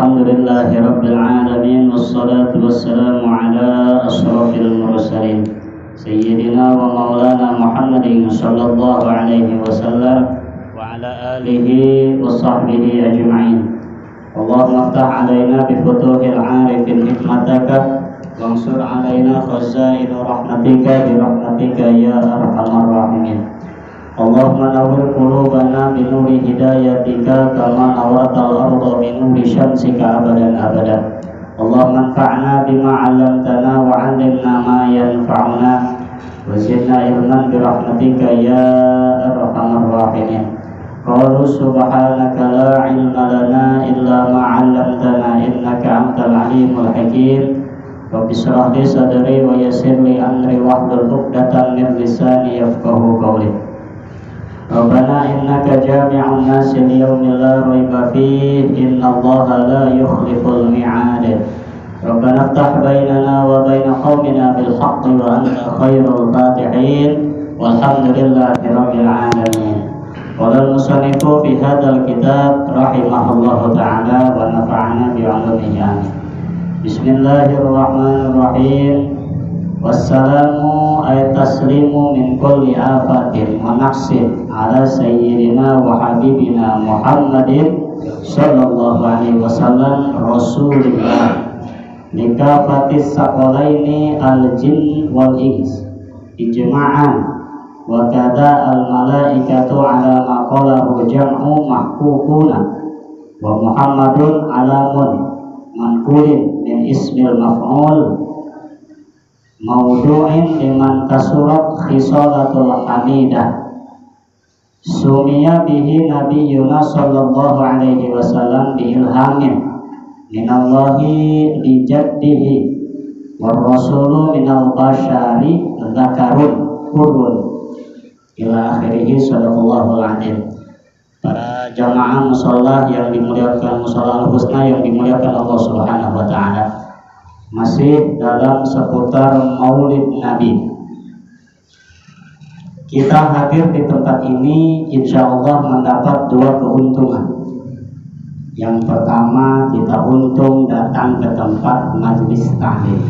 Alhamdulillahi Rabbil Alamin. Wassalatu wassalamu ala ashrafil mursalin Sayyidina wa maulana Muhammadin sallallahu alaihi wasallam wa ala alihi wa sahbihi ajma'in. Allahumma aftah alaina bifutuhil arifin hikmataka wansur alaina khazain rahmatika birahmatika ya arhamar rahimin. Allahumma nawwir qulubana binuri hidayatika kama nawwartal arda binuri syamsika abadan abada. Allahumma anfa'na bima 'allamtana wa 'allimna ma yanfa'una wa zidna ilman birahmatika ya arhamar rahimin. Qalu subhanaka la 'ilma lana illa ma 'allamtana innaka antal 'alimul hakim. Rabbi shrah li sadri wa yassir li amri wahlul 'uqdatam min lisani yafqahu qawli. Rabbana innaka jami'un nasi liyaumin la raiba fihi innallaha la yukhliful mi'ad. Rabbana iftah bainana wa baina qaumina bil haqqi wa anta khairul fatihin walhamdulillahi rabbil alamin. Qala al-musannifu fi hadzal kitab rahimahullahu ta'ala wa nafa'ana bi 'ulumihi amin. Bismillahirrahmanirrahim. Wassalamu ay taslimu min kulli afatin wa naqsin ala sayyidina wa habibina Muhammadin sallallahu alaihi wasallam rasulillah likafatis saqalaini al-jin wal ins ijma'an wa kada al-malaikatu ala maqalahu jam'u mahkukuna wa Muhammadun alamun mankulin min ismil maf'ul maudu'in liman kasurat khisalatul hamidah sumiya bihi nabiyuna sallallahu alaihi wasallam biilhamin minallahi li jaddihi war rasulu minal bashari dzakarun hurun ila akhirih sallallahu alaihi. Para jamaah musalla yang dimuliakan, musalla al-husna yang dimuliakan Allah subhanahu wa ta'ala, masih dalam seputar Maulid Nabi. Kita hadir di tempat ini insya Allah mendapat dua keuntungan. Yang pertama, kita untung datang ke tempat majelis taklim.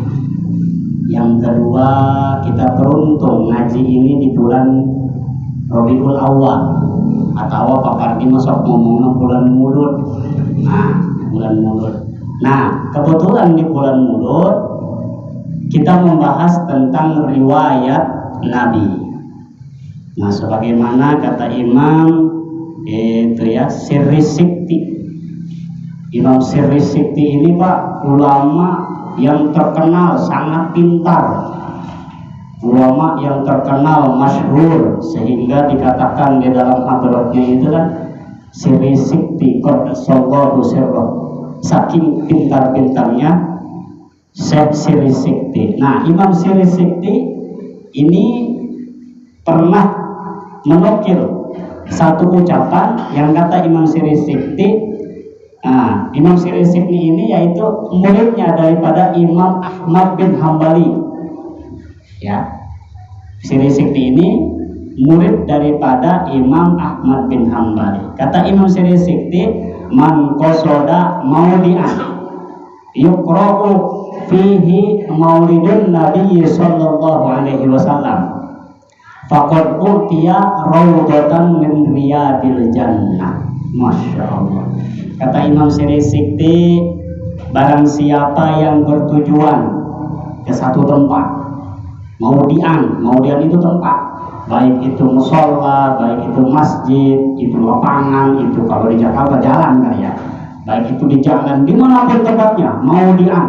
Yang kedua, kita beruntung ngaji ini di bulan Rabiul Awal, atau Pak Pardi masuk ngomongnya bulan Mulud. Nah, bulan Mulud. Nah, kebetulan di bulan Mulud kita membahas tentang riwayat Nabi. Nah, sebagaimana kata Imam Sirri Sikti. Imam Sirri Sikti ini Pak, ulama yang terkenal, sangat pintar. Ulama yang terkenal, masyhur, sehingga dikatakan di dalam hadratnya itu kan Sirri Sikti qaddasallahu sirrahu. Saking pintar-pintarnya Syekh Sirri Sikti. Nah, Imam Sirri Sikti ini pernah menukil satu ucapan yang kata Imam Sirri Sikti. Nah, Imam Sirri Sikti ini yaitu muridnya daripada Imam Ahmad bin Hambali. Ya, Sirri Sikti ini murid daripada Imam Ahmad bin Hambali. Kata Imam Sirri Sikti, man qasoda maudi'an yuqra'u fihi maulidun Nabi sallallahu alaihi wasallam faqad utiya raudatan min riyadil jannah. Masya Allah. Kata Imam Sirri Sikti, barang siapa yang bertujuan ke satu tempat, maudi'an itu tempat, baik itu musola, baik itu masjid, itu lapangan, itu kalau di Jakarta jalan kan ya, baik itu di jalan, dimanapun tempatnya, maudi'an,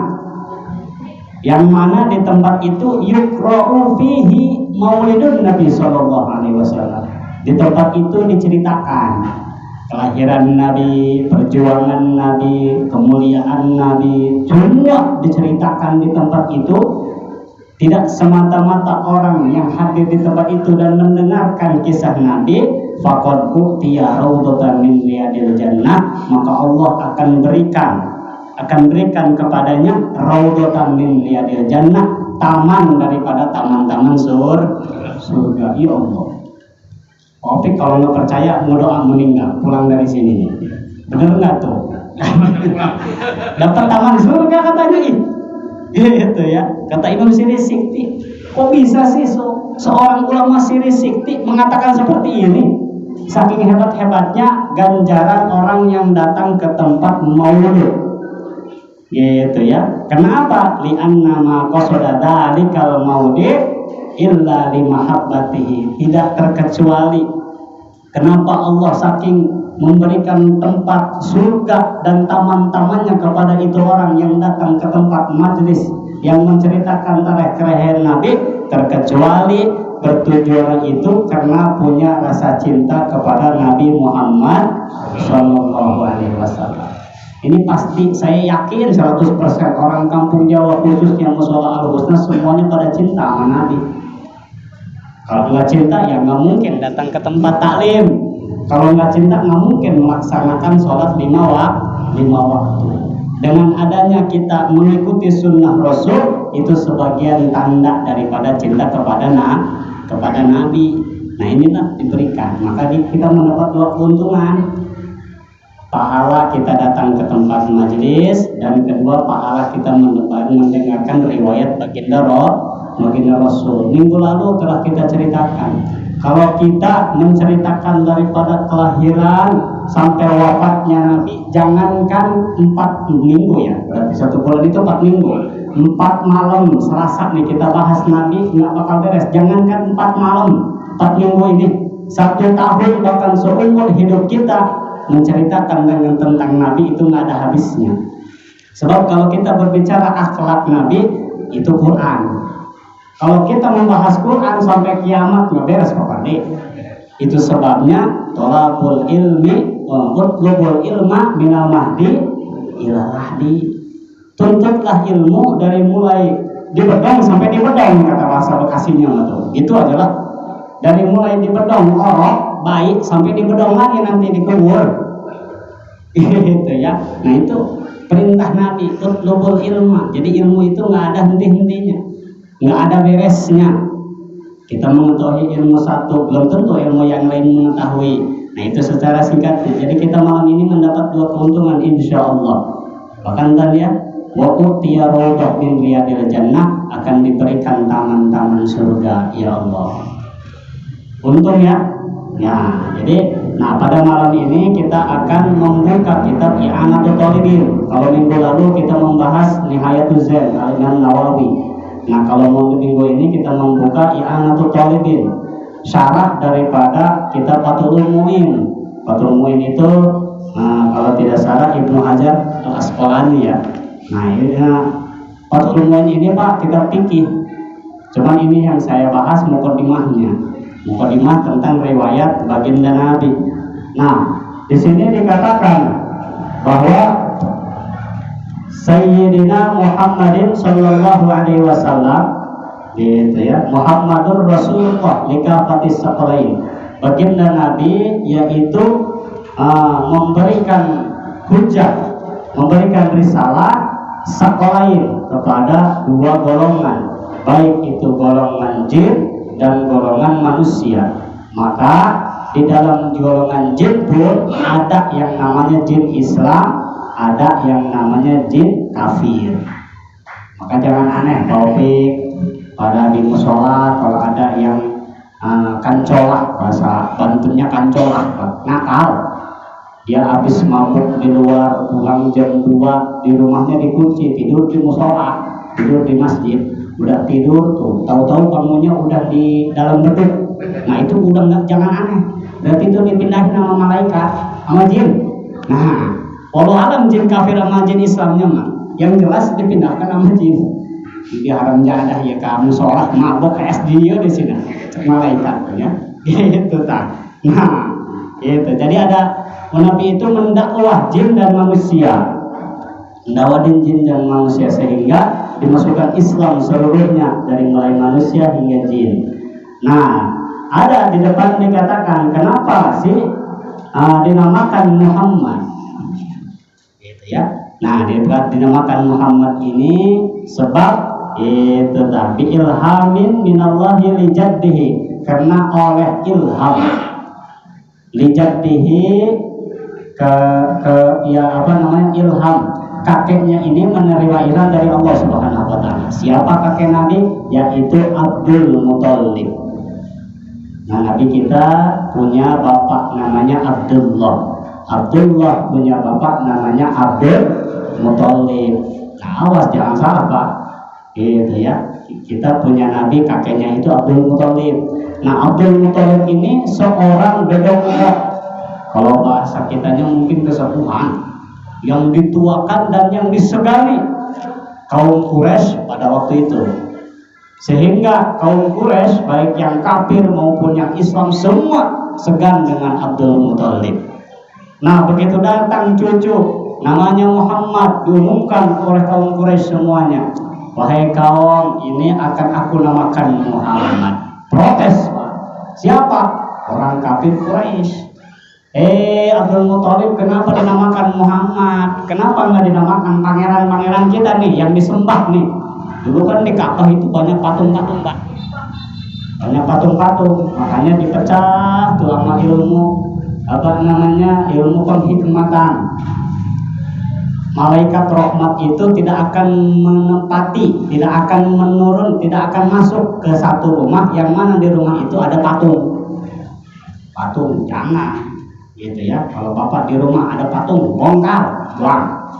yang mana di tempat itu yukra'u fihi maulidun Nabi sallallahu alaihi wasallam. Di tempat itu diceritakan kelahiran Nabi, perjuangan Nabi, kemuliaan Nabi, semua diceritakan di tempat itu. Tidak semata-mata orang yang hadir di tempat itu dan mendengarkan kisah Nabi, faqad utiya raudatan min riyadil jannah, maka Allah akan berikan kepadanya raudatan min riyadil jannah, taman daripada taman-taman surga. Ya Allah. Tapi kalau nggak percaya, mau doa meninggal pulang dari sini. Bener nggak tuh? Dapat taman surga katanya ih. Gitu ya. Kata Imam Siri Sikti, kok bisa sih seorang ulama Siri Sikti mengatakan seperti ini? Saking hebat-hebatnya ganjaran orang yang datang ke tempat maulid. Gitu ya. Kenapa? Li'anna ma qasada dzalikal maulid illa limahabbatihi. Tidak terkecuali kenapa Allah saking memberikan tempat surga dan taman-tamannya kepada itu orang yang datang ke tempat majlis yang menceritakan tarikh Nabi, terkecuali bertujuan itu karena punya rasa cinta kepada Nabi Muhammad Sallallahu Alaihi Wasallam. Ini pasti saya yakin 100% orang kampung Jawa khususnya Mushola Al-Husna semuanya pada cinta sama Nabi. Kalau nggak cinta ya nggak mungkin datang ke tempat taklim. Kalau nggak cinta nggak mungkin melaksanakan sholat 5 waktu. Dengan adanya kita mengikuti sunnah Rasul itu sebagian tanda daripada cinta kepada Nabi. Nah inilah diberikan. Maka kita mendapat 2 keuntungan. Pahala kita datang ke tempat majelis, dan kedua pahala kita mendengarkan riwayat baginda Rasul. Minggu lalu telah kita ceritakan, kalau kita menceritakan daripada kelahiran sampai wafatnya Nabi, jangankan 4 minggu ya, berarti 1 bulan itu 4 minggu, 4 malam Selasa nih kita bahas Nabi nggak bakal beres. Jangankan 4 malam, 4 minggu ini, 1 tahun bahkan seumur hidup kita menceritakan tentang Nabi itu nggak ada habisnya. Sebab kalau kita berbicara akhlak Nabi itu Quran. Kalau kita membahas Quran sampai kiamat nggak beres Pak. Itu sebabnya tolabul ilmi wa utlubul ilma minal mahdi ila lahdi. Tuntutlah ilmu dari mulai di bedong sampai di bedong, kata bahasa Bekasinya tuh. Itu adalah dari mulai di bedong orok baik sampai di bedong lagi nanti dikubur. Gitu ya. Nah itu perintah Nabi, utlubul ilma. Jadi ilmu itu nggak ada henti-hentinya, nggak ada beresnya. Kita mengetahui ilmu satu, belum tentu ilmu yang lain mengetahui. Nah itu secara singkatnya. Jadi kita malam ini mendapat 2 keuntungan insya Allah. Bahkan tadi ya, wa utiya rawdah min riyadil jannah, akan diberikan taman-taman surga ya Allah. Untung ya. Ya, jadi pada malam ini kita akan membuka kitab I'anatul Talibin. Kalau minggu lalu kita membahas Nihayatuz Zain Al-Imam Nawawi. Nah, kalau minggu ini kita membuka I'anatul Talibin, syarah daripada kitab Fathul Mu'in. Fathul Mu'in itu kalau tidak salah Ibnu Hajar Al-Asqalani ya. Nah, ini Fathul Mu'in ini Pak kitab fikih. Cuman ini yang saya bahas mukadimahnya. Mukadimah tentang riwayat baginda Nabi. Nah, di sini dikatakan bahwa Sayyidina Muhammadin Sallallahu Alaihi Wasallam, gitu ya, Muhammadur Rasulullah likafatis saqalain. Baginda Nabi yaitu memberikan hujah, memberikan risalah saqalain kepada 2 golongan, baik itu golongan jin dan golongan manusia. Maka di dalam golongan jin pun ada yang namanya jin Islam, ada yang namanya jin kafir. Maka jangan aneh Taufik pada di mushola kalau ada yang kancolak, bahasa Bantennya kancolak, nakal. Dia habis mabuk di luar, pulang jam 2, di rumahnya dikunci, tidur di mushola, tidur di masjid. Udah tidur tuh, tahu-tahu bangunnya udah di dalam beduk. Nah itu udah jangan aneh. Berarti itu dipindahin sama malaikat, sama jin. Nah, walau alam jin kafir sama jin Islamnya mah, yang jelas dipindahkan sama jin. Jadi haram jadah ya kamu sholat mabok ke SD di sini, malaikat ya. Gitu tak. Nah, gitu. Jadi ada Nabi itu mendakwah jin dan manusia. Mendakwahin jin dan manusia sehingga dimasukkan Islam seluruhnya dari mulai manusia hingga jin. Nah, ada di depan dikatakan kenapa sih dinamakan Muhammad, gitu ya. Nah, dinamakan Muhammad ini sebab itu tapi ilhamin minallahi lijaddihi, karena oleh ilham lijaddihi ya apa namanya ilham. Kakeknya ini menerima ilham dari Allah Subhanahu wa taala. Siapa kakek Nabi? Yaitu Abdul Muthalib. Nah, Nabi kita punya bapak namanya Abdullah. Abdullah punya bapak namanya Abdul Muthalib. Nah, awas jangan salah Pak. Gitu ya. Kita punya Nabi kakeknya itu Abdul Muthalib. Nah, Abdul Muthalib ini seorang bedonga. Kalau bahasa kitanya mungkin kesepuhan, yang dituakan dan yang disegani kaum Quraisy pada waktu itu, sehingga kaum Quraisy baik yang kafir maupun yang Islam semua segan dengan Abdul Muthalib. Nah, begitu datang cucu namanya Muhammad diumumkan oleh kaum Quraisy semuanya, wahai kaum, ini akan aku namakan Muhammad. Protes Pak. Siapa? Orang kafir Quraisy. Abdul Muthalib, kenapa dinamakan Muhammad? Kenapa nggak dinamakan pangeran-pangeran kita nih yang disembah nih? Dulu kan di Ka'bah itu banyak patung-patung Pak. Banyak patung-patung, makanya dipecah tuh sama ilmu ilmu penghikmatan. Malaikat rahmat itu tidak akan menempati, tidak akan menurun, tidak akan masuk ke satu rumah yang mana di rumah itu ada patung. Patung jangan. Gitu ya, kalau bapak di rumah ada patung, bongkar, buang.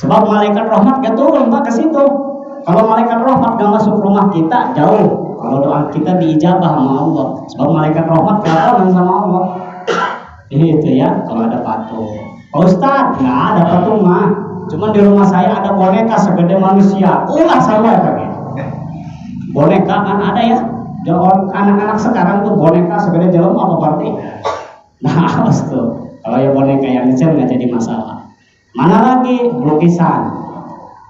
Sebab malaikat rahmat gak turun Pak ke situ. Kalau malaikat rahmat gak masuk rumah kita, jauh. Kalau doa kita diijabah sama Allah. Sebab malaikat rahmat gak turun sama Allah. Gitu ya, kalau ada patung. Pak Ustadz, nggak ada patung mah. Cuman di rumah saya ada boneka segede manusia. Ulah saya kayak. Boneka kan ada ya. Anak-anak sekarang tuh boneka segede jelem apa berarti? Nah, awas tuh. Kalau ya boneka yang kecil nggak jadi masalah. Mana lagi lukisan?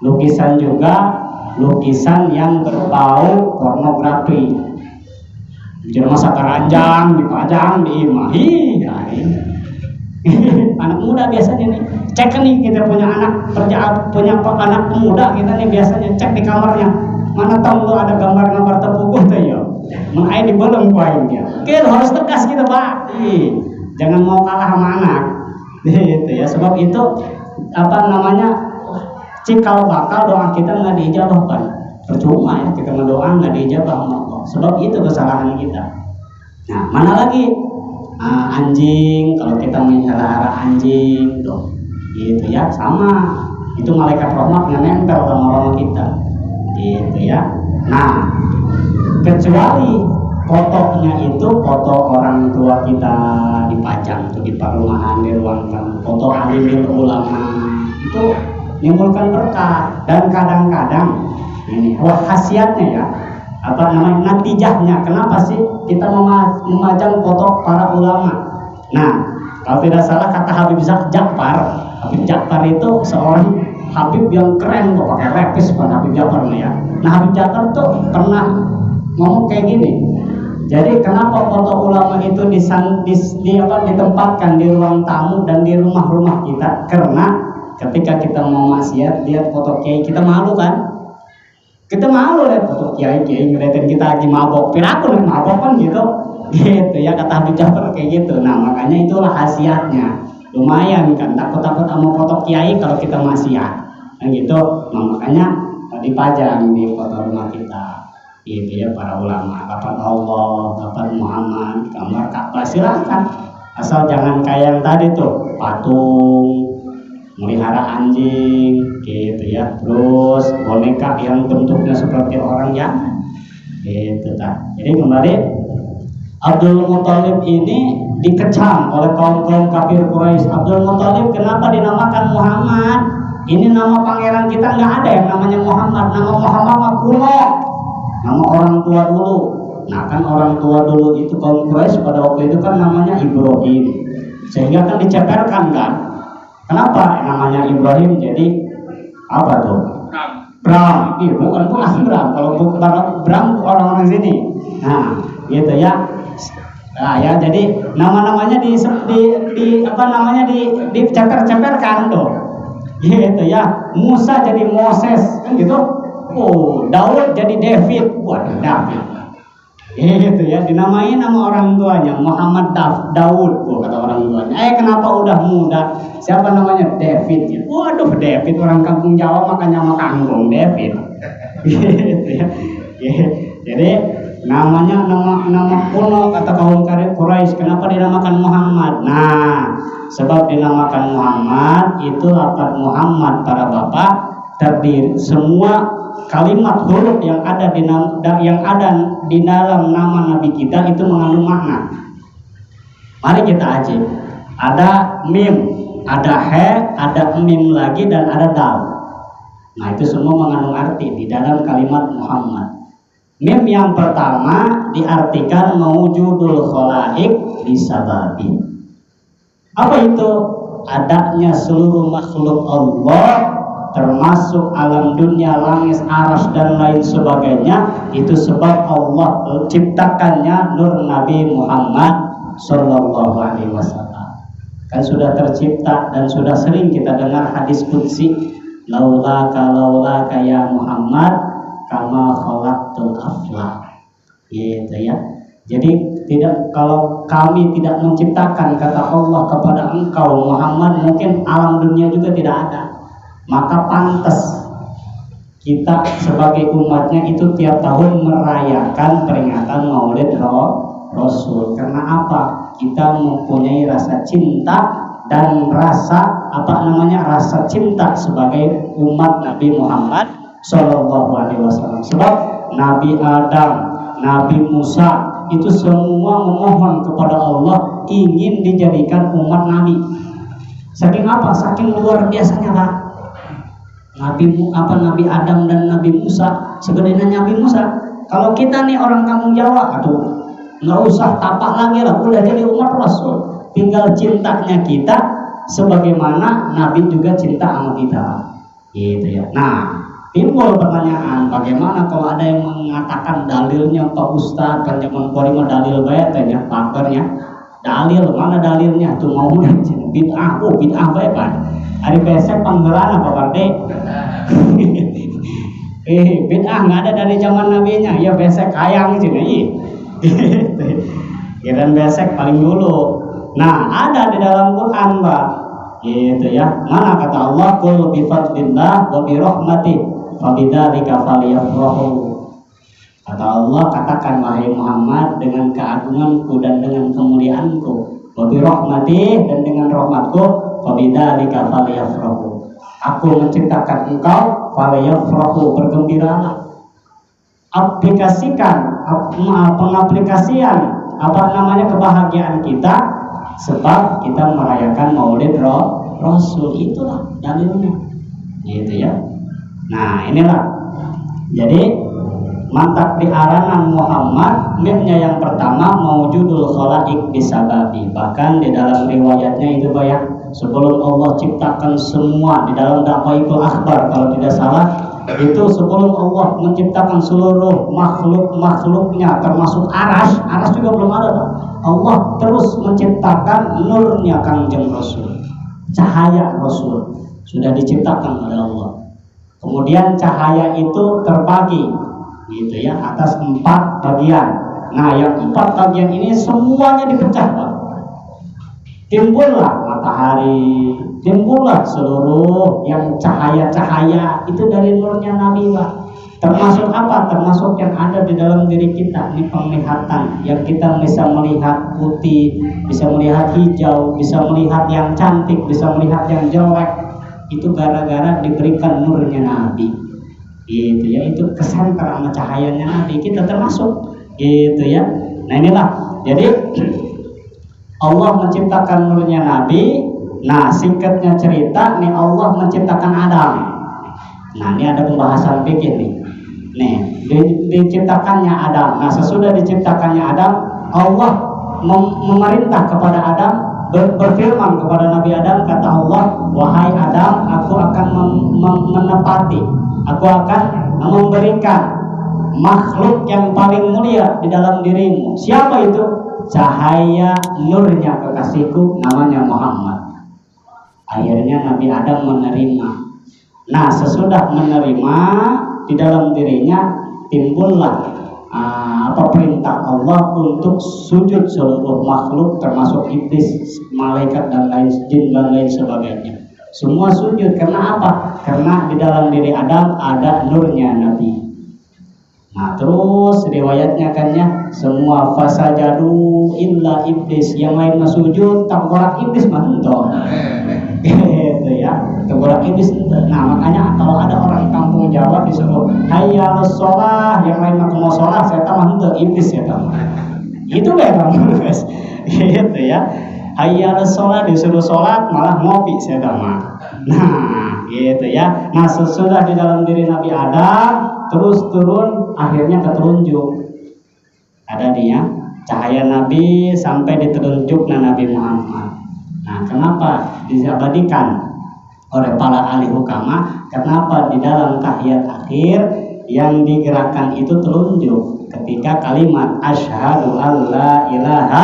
Lukisan juga, lukisan yang berbau pornografi. Jadi masa keranjang dipajang di imahi, ya ini. Anak muda biasanya nih. Cek nih kita punya anak anak muda kita nih biasanya cek di kamarnya. Mana tahu tuh ada gambar-gambar terpukuh tuh ya. Mengai dibeleng kuahnya. Kita harus tegas kita Pak. Jangan mau kalah sama anak, gitu ya. Sebab itu cikal bakal doa kita nggak diijabah Pak. Percuma ya kita berdoa nggak diijabah sama Allah. Sebab itu kesalahan kita. Nah, mana lagi anjing, kalau kita melihara anjing, tuh, gitu ya, sama. Itu malaikat rahmat yang nempel sama orang kita, gitu ya. Nah, kecuali fotonya itu foto orang tua kita dipajang tuh di perumahan, di ruang foto alimul ulama, itu menimbulkan berkah. Dan kadang-kadang ini khasiatnya ya, natijahnya, kenapa sih kita memajang foto para ulama? Nah, kalau tidak salah kata Habib Ja'far itu seorang Habib yang keren kok, pakai repis Pak Habib Ja'far ya. Nah, Habib Ja'far tuh pernah ngomong kayak gini. Jadi kenapa foto ulama itu ditempatkan di ruang tamu dan di rumah-rumah kita? Karena ketika kita mau maksiat lihat foto kiai, kita malu kan? Kita malu lihat foto kiai ngeliatin kita lagi mabok. Pirakun mabok kan gitu ya, kata Habib Ja'far kayak gitu. Nah, makanya itulah khasiatnya. Lumayan kan, takut-takut sama foto kiai kalau kita maksiat kan gitu. Nah, makanya dipajang di foto rumah kita. Gitu ya, para ulama, kapan Allah, kapan Muhammad, gambar Ka'bah, silakan. Asal jangan kayak yang tadi tuh, patung, melihara anjing, gitu ya. Terus boneka yang bentuknya seperti orang ya, gitu kan. Jadi kembali, Abdul Muthalib ini dikecam oleh kaum kafir Quraisy. Abdul Muthalib kenapa dinamakan Muhammad? Ini nama pangeran kita, nggak ada yang namanya Muhammad. Nama Muhammad kuno. Nama orang tua dulu. Nah, kan orang tua dulu itu kaum Quraisy pada waktu itu kan namanya Ibrahim. Sehingga kan diceperkan kan. Kenapa namanya Ibrahim jadi apa tuh? Bram. Bukan Bram. Kalau Bram orang-orang sini. Nah, gitu ya. Nah, ya jadi nama-namanya diceper-ceperkan tuh. Gitu ya. Musa jadi Moses kan gitu. Oh, Daud jadi David. Waduh, David. Gitu ya, dinamai nama orang tuanya Muhammad Daud, kata orang tuanya. Kenapa udah muda? Siapa namanya? David. Ya. Waduh, David orang kampung Jawa makanya nama kangkung David. Gitu ya. Jadi namanya nama kuno kata kaum Quraisy. Kenapa dinamakan Muhammad? Nah, sebab dinamakan Muhammad itu lafaz Muhammad para bapak terdiri semua kalimat huruf yang ada di dalam nama Nabi kita itu mengandung makna. Mari kita aja. Ada mim, ada he, ada mim lagi dan ada dal. Nah itu semua mengandung arti di dalam kalimat Muhammad. Mim yang pertama diartikan mawjudul khalaik bisababi. Apa itu? Adanya seluruh makhluk Allah termasuk alam dunia, langit, aras dan lain sebagainya itu sebab Allah ciptakannya nur Nabi Muhammad Sallallahu Alaihi Wasallam. Kan sudah tercipta dan sudah sering kita dengar hadis qudsi, laulaka ya Muhammad kama khalaqtul aflaq. Gitu ya. Jadi kalau kami tidak menciptakan kata Allah kepada engkau Muhammad, mungkin alam dunia juga tidak ada. Maka pantas kita sebagai umatnya itu tiap tahun merayakan peringatan Maulid Rasul. Karena apa? Kita mempunyai rasa cinta dan rasa rasa cinta sebagai umat Nabi Muhammad Shallallahu Alaihi Wasallam. Sebab Nabi Adam, Nabi Musa itu semua memohon kepada Allah ingin dijadikan umat Nabi. Saking apa? Saking luar biasanya Pak. Nabi Adam dan Nabi Musa, sebenarnya Nabi Musa. Kalau kita nih orang kampung Jawa, nggak usah tapak lagi lah, udah jadi umat Rasul. Tinggal cintanya kita, sebagaimana Nabi juga cinta sama kita, gitu ya. Nah, timbul pertanyaan, bagaimana kalau ada yang mengatakan dalilnya Pak Ustadz, kan zaman mah dalil bayatnya, pakarnya, dalil mana dalilnya? Tuh mau bid'ah, bid'ah baik Pak. Hari besok panggilan apa Pak De? Bid'ah nggak ada dari zaman nabinya. Ya besok kayang sih nih. Kirain besok paling dulu. Nah ada di dalam Quran Pak. Gitu ya. Mana kata Allah qul bi fadlillah wa bi rahmatih fabidzalika falyafrahu. Kata Allah, katakan wahai Muhammad, dengan keagunganku dan dengan kemuliaanku, wa bi rahmatih, dan dengan rahmatku, fabidzalika falyafrahu. Aku menciptakan engkau, falyafrahu, bergembiralah. Aplikasikan pengaplikasian kebahagiaan kita sebab kita merayakan Maulid Rasul. Itulah dalilnya, gitu ya. Nah inilah, jadi mantap diaranan Muhammad, mimnya yang pertama mawjudul khalaik bisababi. Bahkan di dalam riwayatnya itu banyak, sebelum Allah ciptakan semua, di dalam Da'watul Akhbar kalau tidak salah, itu sebelum Allah menciptakan seluruh makhluknya termasuk aras juga belum ada Pak. Allah terus menciptakan nurnya Kangjeng Rasul, cahaya Rasul sudah diciptakan oleh Allah. Kemudian cahaya itu terbagi, gitu ya, atas 4 bagian. Nah yang 4 bagian ini semuanya dipecah Pak. Timbullah matahari, timbullah seluruh yang cahaya-cahaya itu dari nurnya Nabi Pak. Termasuk apa? Termasuk yang ada di dalam diri kita. Ini penglihatan yang kita bisa melihat putih, bisa melihat hijau, bisa melihat yang cantik, bisa melihat yang jelek. Itu gara-gara diberikan nurnya Nabi. Gitu ya, itu kesenter sama cahayanya Nabi, kita termasuk, gitu ya. Nah inilah, jadi Allah menciptakan nurnya Nabi. Nah singkatnya cerita nih, Allah menciptakan Adam. Nah ini ada pembahasan fikih nih diciptakannya Adam. Nah sesudah diciptakannya Adam, Allah memerintah kepada Adam, berfirman kepada Nabi Adam, kata Allah, wahai Adam, aku akan menepati, aku akan memberikan makhluk yang paling mulia di dalam dirimu. Siapa itu? Cahaya nurnya kekasihku, namanya Muhammad. Akhirnya Nabi Adam menerima. Nah sesudah menerima, di dalam dirinya timbullah perintah Allah untuk sujud seluruh makhluk termasuk iblis, malaikat dan lain jin dan lain sebagainya. Semua sujud karena apa? Karena di dalam diri Adam ada nurnya Nabi. Nah terus riwayatnya kan ya, semua fasajadu illa iblis, yang lain mah sujud, tengkorak iblis mah entoh. Gitu ya, tengkorak iblis entoh. Nah makanya kalau ada orang kampung Jawa disuruh hayya sholah, yang lain mah mau sholah, saya tambah entoh iblis ya tambah. Itu memang guys. Gitu ya. Hayya sholah disuruh sholat malah ngopi saya tambah. Nah gitu ya. Nah sesudah di dalam diri Nabi Adam terus turun, akhirnya ketelunjuk. Ada dia cahaya Nabi sampai ditelunjuknya Nabi Muhammad. Nah kenapa diabadikan oleh para ahli hukama? Kenapa di dalam tahiyat akhir yang digerakkan itu telunjuk ketika kalimat asyhadu alla ilaha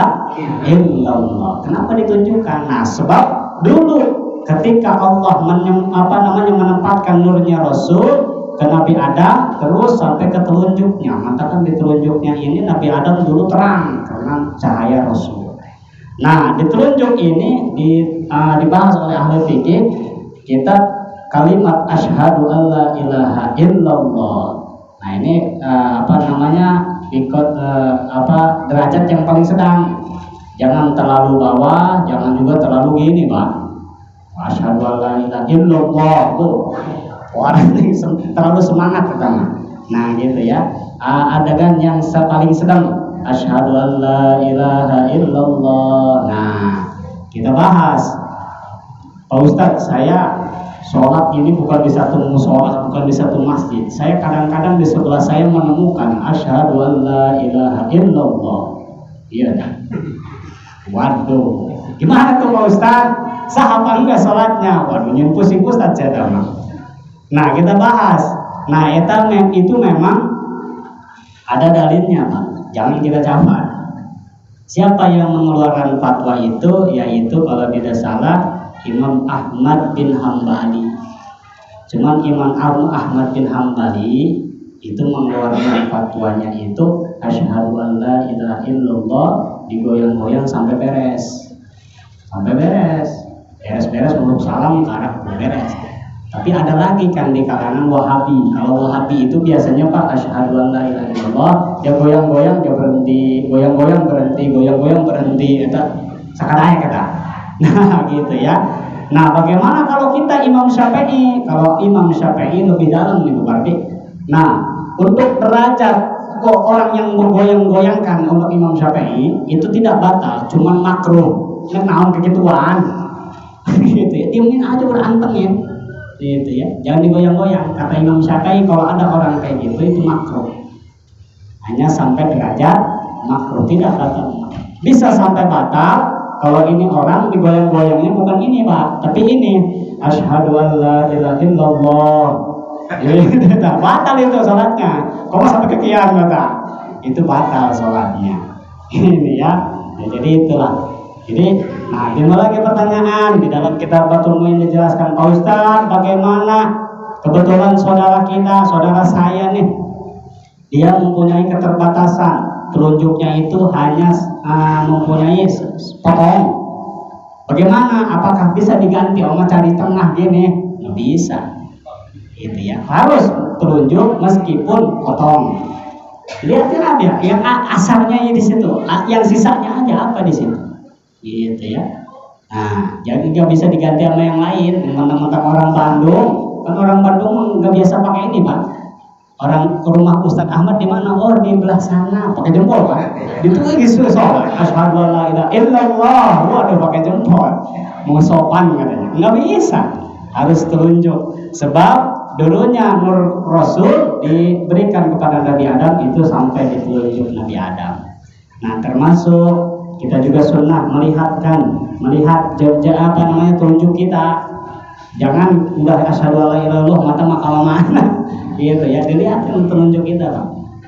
illallah? Kenapa ditunjukkan? Nah sebab dulu ketika Allah menempatkan nurnya Rasul ke Nabi Adam terus sampai ke telunjuknya, maka di telunjuknya ini Nabi Adam dulu terang karena cahaya Rasul. Nah di telunjuk ini dibahas oleh ahli fikih kita kalimat asyhadu alla ilaha illallah. Nah ini ikut derajat yang paling sedang, jangan terlalu bawah, jangan juga terlalu gini Pak. Asyhadu alla ilaha illallah tuh orang terlalu semangat pertama. Nah gitu ya. Adegan yang paling sedang asyhadu alla ilaha illallah. Nah kita bahas, Pak Ustadz, saya sholat ini bukan di satu musola, bukan di satu masjid. Saya kadang-kadang di sebelah saya menemukan asyhadu alla ilaha illallah. Iya kan? Waduh, gimana tuh Pak Ustadz? Sah apa enggak sholatnya? Waduh, nyimpus-nyimpus aja dah. Nah kita bahas. Nah itu memang ada dalilnya Pak. Jangan kita campur. Siapa yang mengeluarkan fatwa itu? Yaitu kalau tidak salah Imam Ahmad bin Hambali. Cuman Imam Ahmad bin Hambali itu mengeluarkan fatwanya itu asyhadu alla ilaha illallah digoyang-goyang sampai beres. Sampai beres. Beres-beres menurut salam ke arah beres. Tapi ada lagi kan di kalangan Wahabi. Kalau Wahabi itu biasanya Pak asyhadu an la ilaha illallah, dia goyang-goyang dia berhenti, goyang-goyang berhenti, goyang-goyang berhenti, itu sakadaya kata. Nah gitu ya. Nah bagaimana kalau kita Imam Syafi'i? Kalau Imam Syafi'i lebih dalam nih berarti. Nah untuk derajat kok orang yang menggoyang-goyangkan untuk Imam Syafi'i itu tidak batal, cuman makruh. Naon kegituan. Gitu ya. Diemin aja berantengin. Gitu ya, jangan digoyang-goyang. Kata Imam Syafi'i kalau ada orang kayak gitu itu makruh, hanya sampai derajat makruh, tidak batal. Bisa sampai batal kalau ini orang digoyang-goyangnya bukan ini Pak, tapi ini asyhadu an la ilaha illallah. Batal itu sholatnya. Kok sampai kekian kata? Itu batal sholatnya. Ini ya. Jadi itulah. Jadi, nah timbul lagi pertanyaan di dalam kitab Batul Muin dijelaskan, Pak Ustadz, bagaimana kebetulan saudara kita, saudara saya nih, dia mempunyai keterbatasan, telunjuknya itu hanya mempunyai potong. Bagaimana? Apakah bisa diganti? Oma cari tengah gini? Nggak bisa. Gitu ya. Harus telunjuk meskipun potong. Lihatin aja, yang asalnya di situ, yang sisanya aja apa di situ. Gitu ya. Nah, jadi nggak bisa diganti sama yang lain. Mentang-mentang orang Bandung, kan orang Bandung nggak biasa pakai ini Pak. Orang ke rumah Ustadz Ahmad di mana? Oh di belah sana, pakai jempol Pak. Itu lagi sholat. Asyhadu an la ilaha illallah, waduh pakai jempol. Mau sopan katanya. Nggak bisa, harus telunjuk. Sebab dulunya nur Rasul diberikan kepada Nabi Adam itu sampai ditelunjuk Nabi Adam. Nah termasuk kita juga sunnah melihat telunjuk kita. Jangan udah asyhadu alla ilaha illallah mata makam mana. Gitu ya, dilihatin telunjuk kita Pak.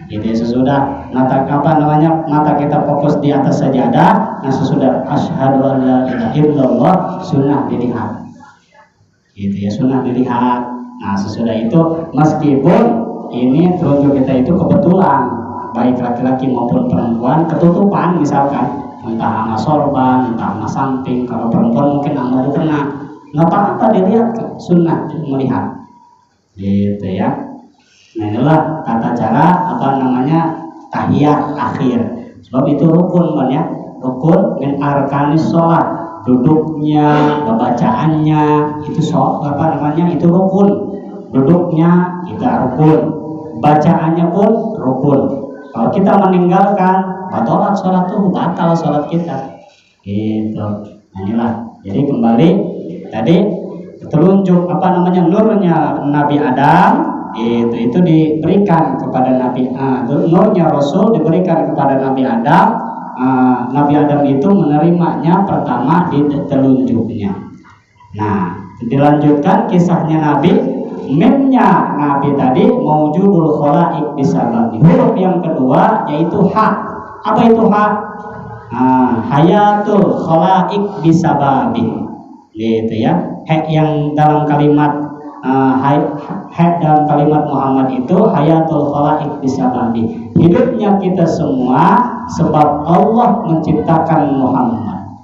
Gitu ya, sesudah mata kita fokus di atas sajadah. Nah sesudah asyhadu alla ilaha illallah sunnah dilihat. Gitu ya, sunnah dilihat. Nah sesudah itu meskipun ini telunjuk kita itu kebetulan baik laki-laki maupun perempuan ketutupan misalkan, entah sama sorban, entah sama samping. Kalau perempuan mungkin sama kena, nggak apa-apa dilihat, sunnah melihat, gitu ya. Nah inilah tata cara tahiyat akhir. Sebab itu rukun kan ya, rukun min arkanis sholat, duduknya, bacaannya itu itu rukun. Duduknya kita rukun, bacaannya pun rukun. Kalau kita meninggalkan, batal sholat kita. Gitu. Nah inilah. Jadi kembali tadi telunjuk nurnya Nabi Adam itu diberikan kepada nurnya Rasul diberikan kepada Nabi Adam. Nabi Adam itu menerimanya pertama di telunjuknya. Nah, dilanjutkan kisahnya Nabi. Mimnya Nabi tadi maujudul khalaik bisababi. Huruf yang kedua yaitu ha. Apa itu ha? Hayatul khalaik bisababi. Gitu ya. Ha yang dalam kalimat dalam kalimat Muhammad itu hayatul khalaik bisababi. Hidupnya kita semua sebab Allah menciptakan Muhammad.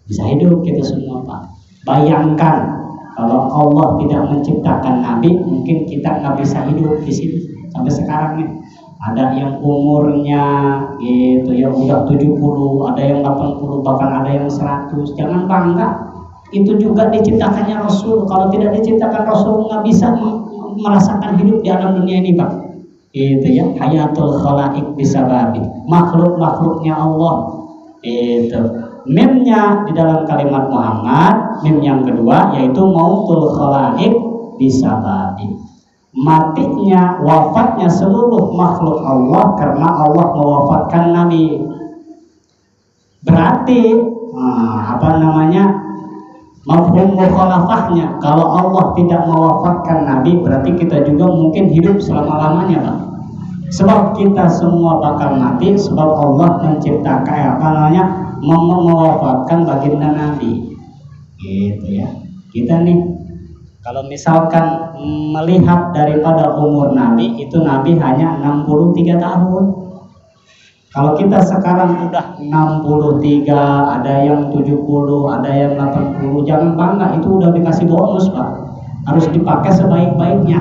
Bisa hidup kita semua, Pak. Bayangkan kalau Allah tidak menciptakan Nabi, mungkin kita nggak bisa hidup di sini sampai sekarang nih. Ada yang umurnya gitu ya udah 70, ada yang 80, bahkan ada yang 100. Jangan bangga. Itu juga diciptakannya Rasul. Kalau tidak diciptakan Rasul nggak bisa merasakan hidup di alam dunia ini, Pak. Itu ya, hayatul khalaik bisababi. Makhluk-makhluknya Allah. Itu. Mimnya di dalam kalimat Muhammad, mim yang kedua yaitu mautul khalaik bisababi. Matinya, wafatnya seluruh makhluk Allah karena Allah mewafatkan Nabi. Berarti mafhum mukhalafahnya, kalau Allah tidak mewafatkan Nabi berarti kita juga mungkin hidup selama-lamanya, Pak. Sebab kita semua bakal mati, sebab Allah menciptakan mewafatkan baginda Nabi. Gitu ya. Kita nih kalau misalkan melihat daripada umur Nabi, itu Nabi hanya 63 tahun. Kalau kita sekarang udah 63, ada yang 70, ada yang 80, jangan bangga, itu udah dikasih bonus, Pak. Harus dipakai sebaik-baiknya.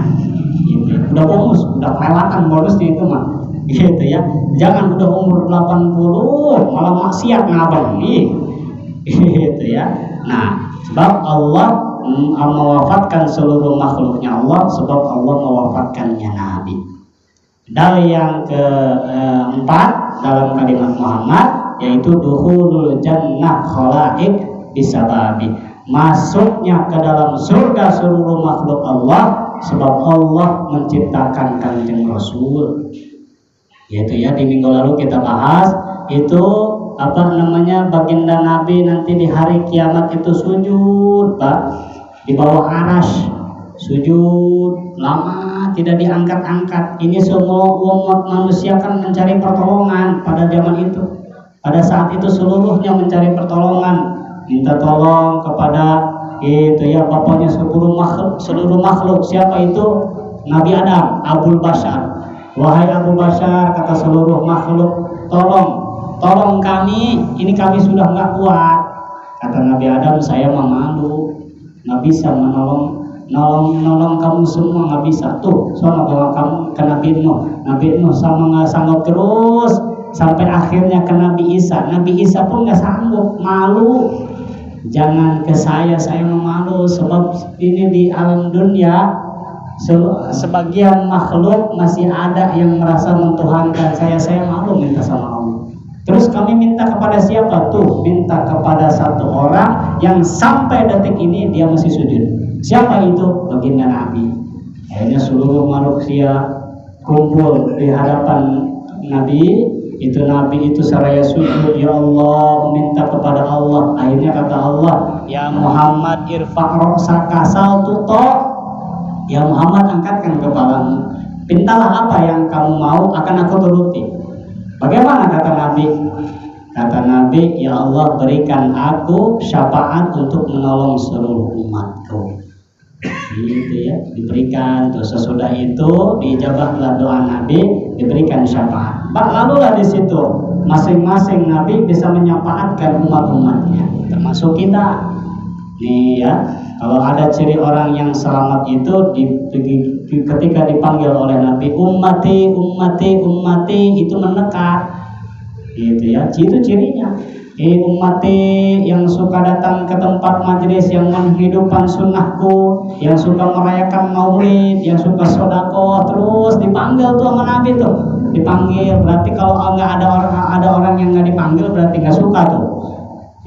Gitu. Udah bonus, udah kelewatan bonusnya itu mah. Gitu ya. Jangan udah umur 80 malah maksiat ngabang nih. Gitu ya. Nah, sebab Allah mewafatkan seluruh makhluknya Allah, sebab Allah mewafatkannya Nabi. Dalil yang keempat dalam kalimat Muhammad yaitu dukhulul jannah khalaik bisababi. Masuknya ke dalam surga seluruh makhluk Allah sebab Allah menciptakan Kanjeng Rasul. Yaitu ya, di minggu lalu kita bahas itu baginda Nabi nanti di hari kiamat itu sujud, Pak, di bawah arasy, sujud lama tidak diangkat-angkat. Ini semua umat manusia kan mencari pertolongan pada zaman itu. Pada saat itu seluruhnya mencari pertolongan, minta tolong kepada bapaknya seluruh makhluk. Siapa itu? Nabi Adam, Abul Bashar. Wahai Abu Bashar, kata seluruh makhluk, tolong kami, ini kami sudah nggak kuat. Kata Nabi Adam, saya malu, nggak bisa nolong kamu semua, nggak bisa. Tuh, soalnya bawa kamu ke Nabi Nuh sama nggak sanggup terus sampai akhirnya ke Nabi Isa. Nabi Isa pun nggak sanggup, malu. Jangan ke saya malu, sebab ini di alam dunia sebagian makhluk masih ada yang merasa mentuhankan saya malu minta sama Allah. Terus kami minta kepada siapa? Tuh, minta kepada satu orang yang sampai detik ini dia masih sujud. Siapa itu? Baginda Nabi. Akhirnya seluruh manusia kumpul di hadapan Nabi. Nabi itu seraya sujud, ya Allah, meminta kepada Allah. Akhirnya kata Allah, ya Muhammad irfa' ra'saka saltuto. Ya Muhammad, angkatkan kepalamu, pintalah apa yang kamu mau, akan aku turuti. Bagaimana kata Nabi? Kata Nabi, ya Allah, berikan aku syafaat untuk menolong seluruh umatku. Gitu ya, diberikan. Terus sesudah itu diijabahlah doa Nabi, diberikan syafaat. Lalulah di situ masing-masing Nabi bisa menyafaatkan umat-umatnya, termasuk kita. Nih ya, kalau ada ciri orang yang selamat itu ketika dipanggil oleh Nabi, ummati, ummati, ummati, itu mendekat. Gitu ya, itu cirinya. Ummati yang suka datang ke tempat majelis, yang menghidupkan sunnahku, yang suka merayakan maulid, yang suka sodako, terus dipanggil tuh sama Nabi tuh, dipanggil. Berarti kalau nggak ada orang yang nggak dipanggil, berarti nggak suka tuh.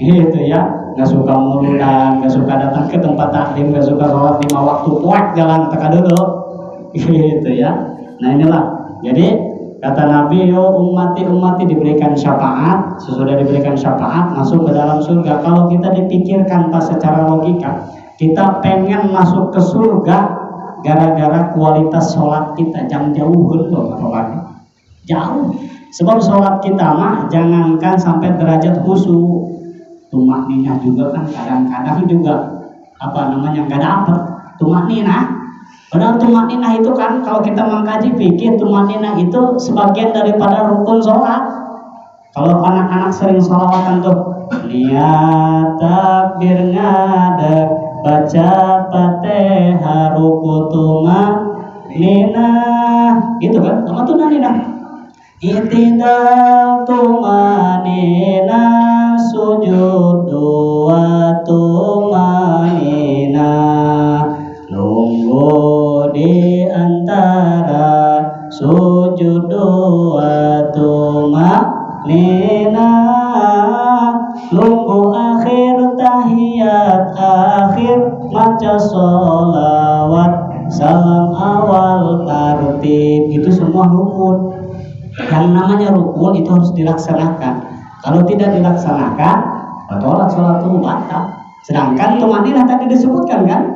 Gitu ya, nggak suka muludan, nggak suka datang ke tempat taklim, nggak suka sholat 5 waktu, puak jalan teka dulu. Gitu ya. Nah inilah, jadi kata Nabi, yo ummati ummati, diberikan syafaat. Sesudah diberikan syafaat masuk ke dalam surga. Kalau kita dipikirkan pas secara logika, kita pengen masuk ke surga gara-gara kualitas sholat kita jam jauh loh, jauh. Sebab sholat kita mah jangankan sampai derajat khusyuk, tumakninah juga kan kadang-kadang juga nggak dapet tumakninah. Padahal tumakninah itu kan kalau kita mengkaji fikih, tumakninah itu sebagian daripada rukun sholat. Kalau anak-anak sering sholawatan tuh, niat takbir ngadeg, baca fatihah ruku tumakninah, gitu kan? Apa tumakninah? I'tidal tumakninah, sujud dua tumakninah, nunggu di antara sujud dua tumakninah, nunggu akhir tahiyat akhir, maca sholawat salam awal tartib. Itu semua rukun. Yang namanya rukun itu harus dilaksanakan. Kalau tidak dilaksanakan, tolak sholat itu batal. Sedangkan tumakninah tadi disebutkan kan,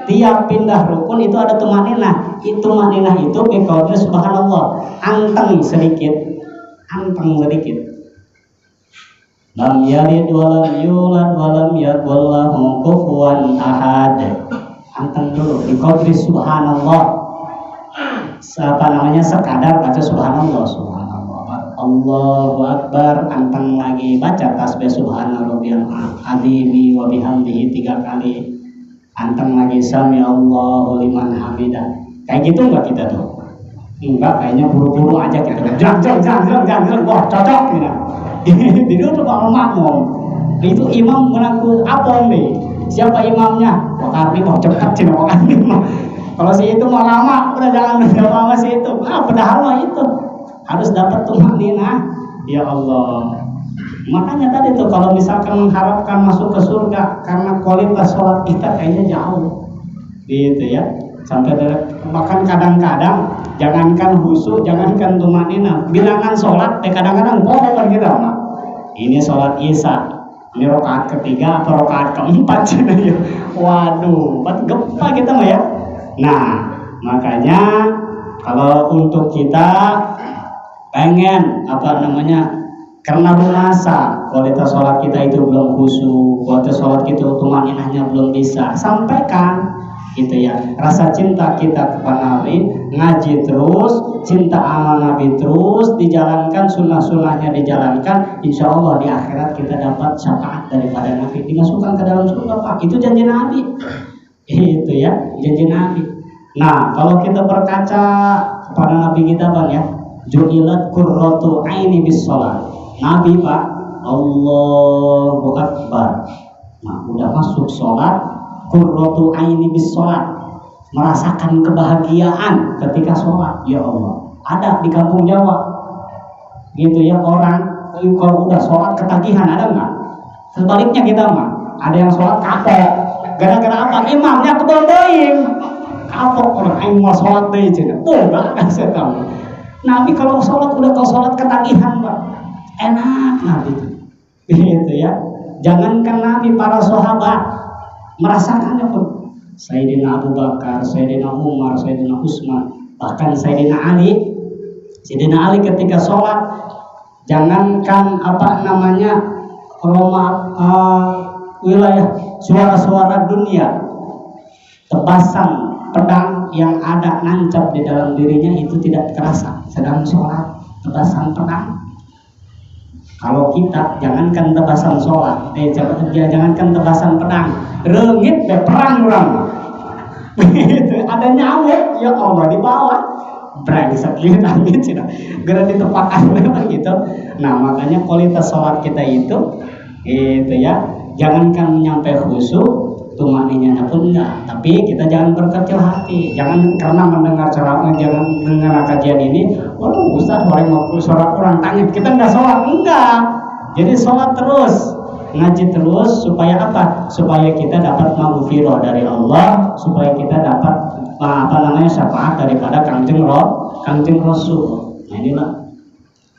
tiap pindah rukun itu ada tumakninah. Itu tumakninah itu biqauli subhanallah, anteng sedikit. Lam yalid wa lam yulad wa lam yakul lahu kufuwan ahad. Anteng dulu biqauli subhanallah. Sekadar baca subhanallah, Allahu Akbar, anteng lagi baca tasbih subhanarabbiyal azimi wa bihamdihi 3 kali. Anteng lagi sami Allahu liman hamidah. Kayak gitu enggak kita tuh? Enggak, kayaknya buru-buru aja kita. Jangan, wah cocok gitu. Duduk kalau makmum. Itu imam mengaku apa nih? Siapa imamnya? Wah kami mau cepat sih mau kalau si itu mau lama, udah jangan lama si itu. Padahal mah itu harus dapat tumakninah. Ya Allah. Makanya tadi tuh kalau misalkan mengharapkan masuk ke surga karena kualitas sholat kita kayaknya jauh, gitu ya. Sampai bahkan kadang-kadang jangankan khusyuk, jangankan tumakninah, bilangan sholat kadang-kadang bohong kita mah. Ini sholat isya, ini rakaat ketiga atau rakaat keempat sih ya. Waduh, buat gempa kita mah ya. Nah, makanya kalau untuk kita pengen karena merasa kualitas sholat kita itu belum khusyuk, kualitas sholat kita tumakninahnya belum bisa, sampaikan gitu ya, rasa cinta kita kepada Nabi, ngaji terus, cinta sama Nabi terus, dijalankan sunnah-sunnahnya dijalankan, insya Allah di akhirat kita dapat syafaat daripada Nabi, dimasukkan ke dalam surga Pak. Itu janji Nabi. Itu ya, janji Nabi. Nah, kalau kita berkaca kepada Nabi kita Bang ya, ju'ilat qurratu aini bis shalah. Nabi Pak, Allahu Akbar. Nah, udah masuk sholat, qurratu aini bis shalah, merasakan kebahagiaan ketika sholat. Ya Allah, ada di kampung Jawa gitu ya, orang kalau udah sholat ketagihan, ada nggak? Sebaliknya kita mah, ada yang sholat kapok. Gara-gara apa? Imamnya kebodohin. Kapok orang aing mau sholat deh cina. Enggak saya tahu. Nabi kalau sholat udah sholat ketagihan Pak. Enak Nabi itu. Gitu ya. Jangankan Nabi, para sahabat merasakannya pun. Sayyidina Abu Bakar, Sayyidina Umar, Sayyidina Utsman, bahkan Sayyidina Ali. Sayyidina Ali ketika sholat, jangankan wilayah suara-suara dunia, tebasan pedang yang ada nancap di dalam dirinya itu tidak terasa sedang sholat. Tebasan pedang. Kalau kita jangankan tebasan sholat, jangankan tebasan pedang, reungit perang orang. Ada nyamuk, ya Allah di bawah. Brengsek gitu angin sih, gara ditepakan memang gitu. Nah makanya kualitas sholat kita itu ya, jangankan nyampe khusyuk, tumanina pun enggak. Tapi kita jangan berkecil hati, jangan karena mendengar ceramah, jangan mendengar kajian ini, waduh Ustaz orang mau sholat orang tanya, kita enggak sholat, enggak. Jadi sholat terus, ngaji terus supaya apa? Supaya kita dapat maghfirah dari Allah, supaya kita dapat syafaat daripada Kangjeng Rasul. Nah inilah.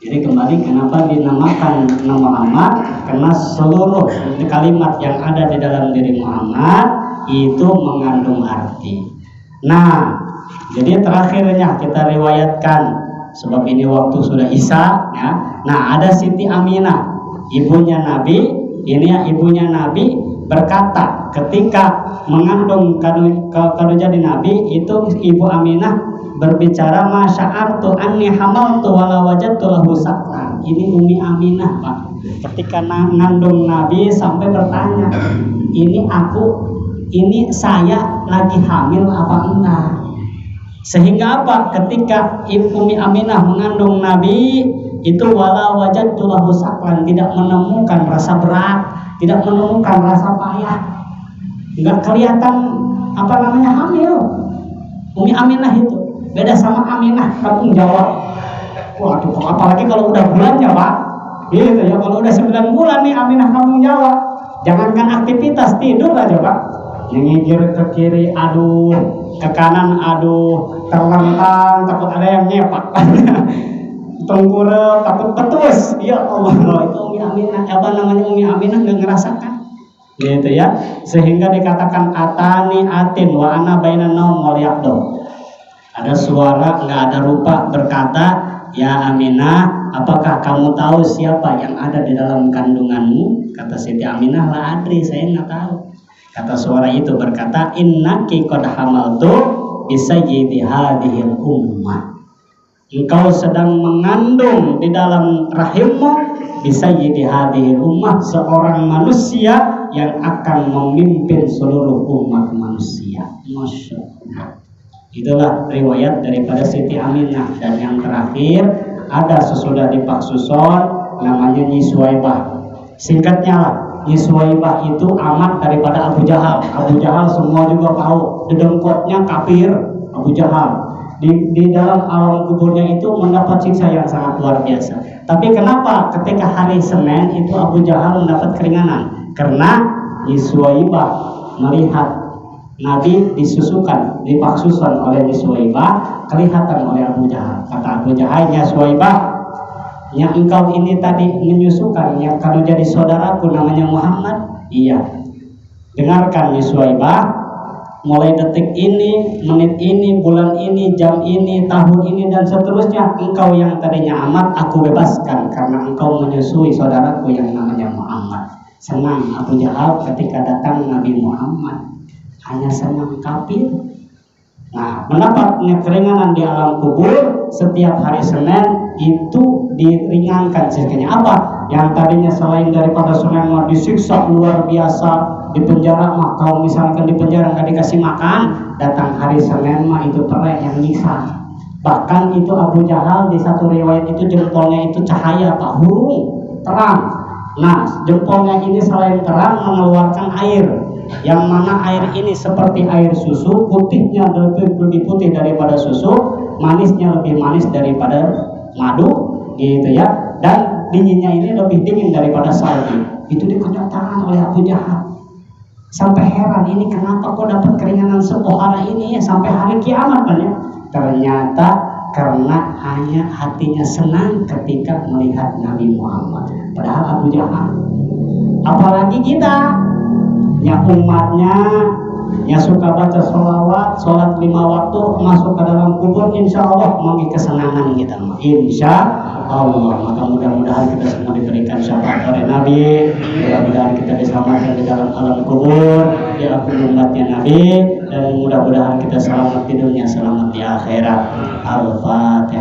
Jadi kembali kenapa dinamakan nama Muhammad? Karena seluruh kalimat yang ada di dalam diri Muhammad itu mengandung arti. Nah, jadi terakhirnya kita riwayatkan, sebab ini waktu sudah Isya ya. Nah, ada Siti Aminah, ibunya Nabi. Ini ya ibunya Nabi berkata ketika mengandung kado jadi Nabi itu, Ibu Aminah berbicara, masya'artu anni hamaltu wala wajadtu lahu saklan. Ini Umi Aminah Pak, ketika mengandung Nabi sampai bertanya, ini saya lagi hamil apa enggak? Sehingga apa? Ketika Umi Aminah mengandung Nabi itu wala wajadtu lahu saklan, tidak menemukan rasa berat, tidak menemukan rasa payah, enggak kelihatan hamil. Umi Aminah itu beda sama Aminah kampung Jawa. Waduh, apalagi kalau udah bulannya Pak, gitu ya. Kalau udah 9 bulan nih Aminah kampung Jawa, jangankan aktivitas, tidur aja Pak, nyengir ke kiri aduh, ke kanan aduh, terlentang takut ada yang nyepak, tengkurap takut petus. Ya Allah, itu Umi Aminah, Umi Aminah nggak ngerasakan, gitu ya. Sehingga dikatakan atani atin wa ana bainan naum wal yaqdam. Ada suara nggak ada rupa berkata, ya Aminah, apakah kamu tahu siapa yang ada di dalam kandunganmu? Kata Siti Aminah, la adri, saya nggak tahu. Kata suara itu berkata, innaki qad hamaltu bisayyidi hadhil ummah. Engkau sedang mengandung di dalam rahimmu bisayyidi hadhil ummah, seorang manusia yang akan memimpin seluruh umat manusia. Masya Allah. Itulah riwayat daripada Siti Aminah. Dan yang terakhir ada sesudah di Pak Suson, namanya Nyi Suwaibah. Singkatnya lah, Nyi Suwaibah itu amat daripada Abu Jahal. Abu Jahal semua juga tahu, dedengkotnya kafir Abu Jahal. Di dalam alam kuburnya itu mendapat siksa yang sangat luar biasa. Tapi kenapa ketika hari Senin itu Abu Jahal mendapat keringanan? Karena Nyi Suwaibah melihat Nabi disusukan, dipaksukan oleh Nyi Suwaibah, kelihatan oleh Abu Jahal. Kata Abu Jahal, ya Suwaibah, yang engkau ini tadi menyusukan, yang kalau jadi saudaraku namanya Muhammad. Iya. Dengarkan Nyi Suwaibah, mulai detik ini, menit ini, bulan ini, jam ini, tahun ini, dan seterusnya, engkau yang tadinya amat aku bebaskan karena engkau menyusui saudaraku yang namanya Muhammad. Senang Abu Jahal ketika datang Nabi Muhammad. Hanya senang kafir. Nah, mendapatnya keringanan di alam kubur setiap hari Senin itu diringankan siksanya. Apa? Yang tadinya selain daripada Senin disiksa luar biasa, di penjara mah kalau misalkan di penjara nggak dikasih makan, datang hari Senin mah itu perek yang nyiksa. Bahkan itu Abu Jahal di satu riwayat itu jempolnya itu cahaya Pak, hurung, terang. Nah, jempolnya ini selain terang mengeluarkan air, yang mana air ini seperti air susu, putihnya lebih putih daripada susu, manisnya lebih manis daripada madu, gitu ya. Dan dinginnya ini lebih dingin daripada salju. Itu dikenyataan oleh Abu Jahal. Sampai heran, ini kenapa kok dapat keringanan sepohara ini ya sampai hari kiamat kan ya? Ternyata karena hanya hatinya senang ketika melihat Nabi Muhammad. Padahal Abu Jahal, apalagi kita yang umatnya yang suka baca sholawat, sholat 5 waktu, masuk ke dalam kubur, insya Allah mengi kesenangan kita, insya Allah. Maka mudah-mudahan kita semua diberikan syafaat oleh Nabi, mudah-mudahan kita diselamatkan di dalam alam kubur ya umatnya Nabi, dan mudah-mudahan kita selamat di dunia, selamat di akhirat. Al-Fatihah.